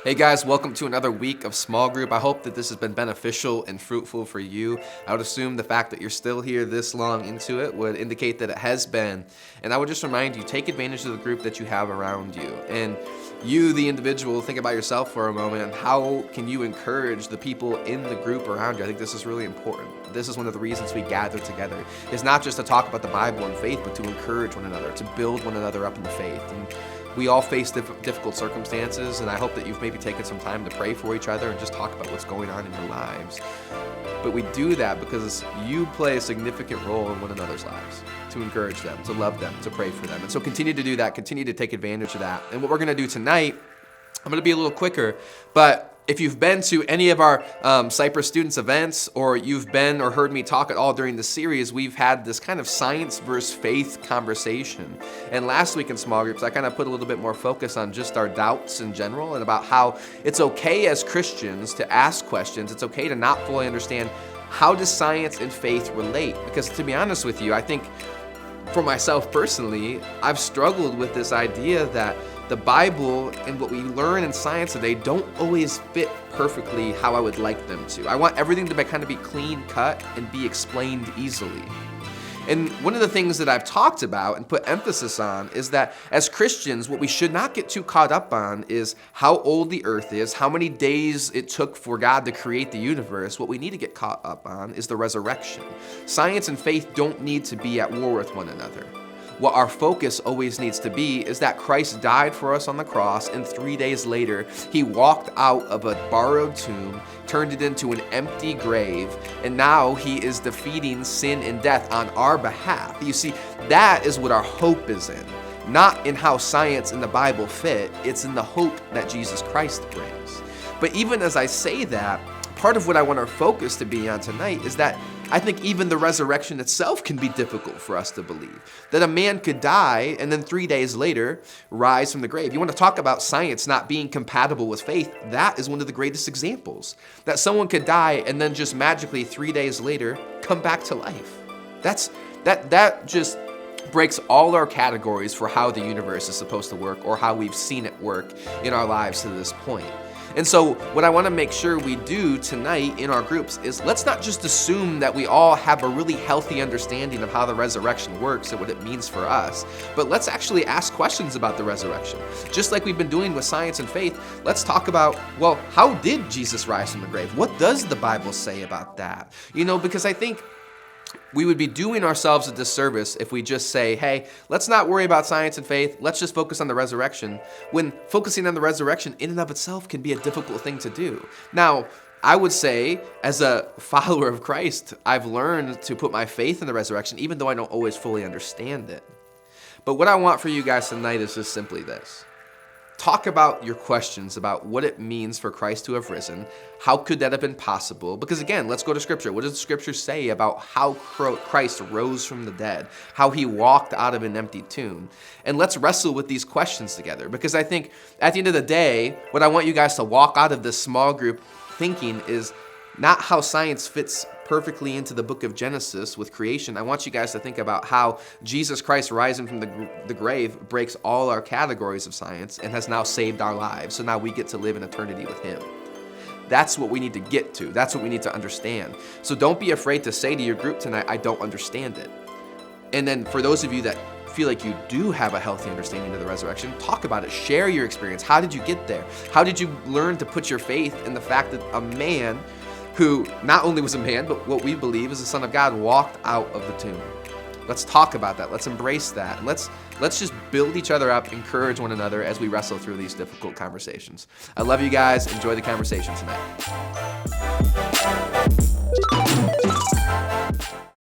Hey guys, welcome to another week of small group. I hope that this has been beneficial and fruitful for you. I would assume the fact that you're still here this long into it would indicate that it has been. And I would just remind you, take advantage of the group that you have around you. And you, the individual, think about yourself for a moment and how can you encourage the people in the group around you. I think this is really important. This is one of the reasons we gather together. It's not just to talk about the Bible and faith, but to encourage one another, to build one another up in the faith. And we all face difficult circumstances, and I hope that you've maybe taken some time to pray for each other and just talk about what's going on in your lives. But we do that because you play a significant role in one another's lives, to encourage them, to love them, to pray for them. And so continue to do that, continue to take advantage of that. And what we're going to do tonight, I'm going to be a little quicker, but if you've been to any of our Cypress students events, or you've been or heard me talk at all during the series, we've had this kind of science versus faith conversation. And last week in small groups, I kind of put a little bit more focus on just our doubts in general and about how it's okay as Christians to ask questions. It's okay to not fully understand how does science and faith relate? Because to be honest with you, I think for myself personally, I've struggled with this idea that the Bible and what we learn in science today don't always fit perfectly how I would like them to. I want everything to kind of be clean cut and be explained easily. And one of the things that I've talked about and put emphasis on is that as Christians, what we should not get too caught up on is how old the earth is, how many days it took for God to create the universe. What we need to get caught up on is the resurrection. Science and faith don't need to be at war with one another. What our focus always needs to be is that Christ died for us on the cross, and 3 days later, he walked out of a borrowed tomb, turned it into an empty grave, and now he is defeating sin and death on our behalf. You see, that is what our hope is in. Not in how science and the Bible fit, it's in the hope that Jesus Christ brings. But even as I say that, part of what I want our focus to be on tonight is that I think even the resurrection itself can be difficult for us to believe. That a man could die and then 3 days later rise from the grave. You want to talk about science not being compatible with faith? That is one of the greatest examples. That someone could die and then just magically 3 days later come back to life. That just breaks all our categories for how the universe is supposed to work or how we've seen it work in our lives to this point. And so what I want to make sure we do tonight in our groups is let's not just assume that we all have a really healthy understanding of how the resurrection works and what it means for us, but let's actually ask questions about the resurrection. Just like we've been doing with science and faith, let's talk about, well, how did Jesus rise from the grave? What does the Bible say about that? Because I think we would be doing ourselves a disservice if we just say, hey, let's not worry about science and faith, let's just focus on the resurrection, when focusing on the resurrection in and of itself can be a difficult thing to do. Now, I would say, as a follower of Christ, I've learned to put my faith in the resurrection, even though I don't always fully understand it. But what I want for you guys tonight is just simply this. Talk about your questions about what it means for Christ to have risen. How could that have been possible? Because again, let's go to Scripture. What does the Scripture say about how Christ rose from the dead? How he walked out of an empty tomb? And let's wrestle with these questions together. Because I think at the end of the day, what I want you guys to walk out of this small group thinking is not how science fits perfectly into the book of Genesis with creation. I want you guys to think about how Jesus Christ rising from the grave breaks all our categories of science and has now saved our lives. So now we get to live in eternity with him. That's what we need to get to. That's what we need to understand. So don't be afraid to say to your group tonight, I don't understand it. And then for those of you that feel like you do have a healthy understanding of the resurrection, talk about it. Share your experience. How did you get there? How did you learn to put your faith in the fact that a man who not only was a man, but what we believe is the Son of God, walked out of the tomb? Let's talk about that. Let's embrace that. And let's just build each other up, encourage one another as we wrestle through these difficult conversations. I love you guys. Enjoy the conversation tonight.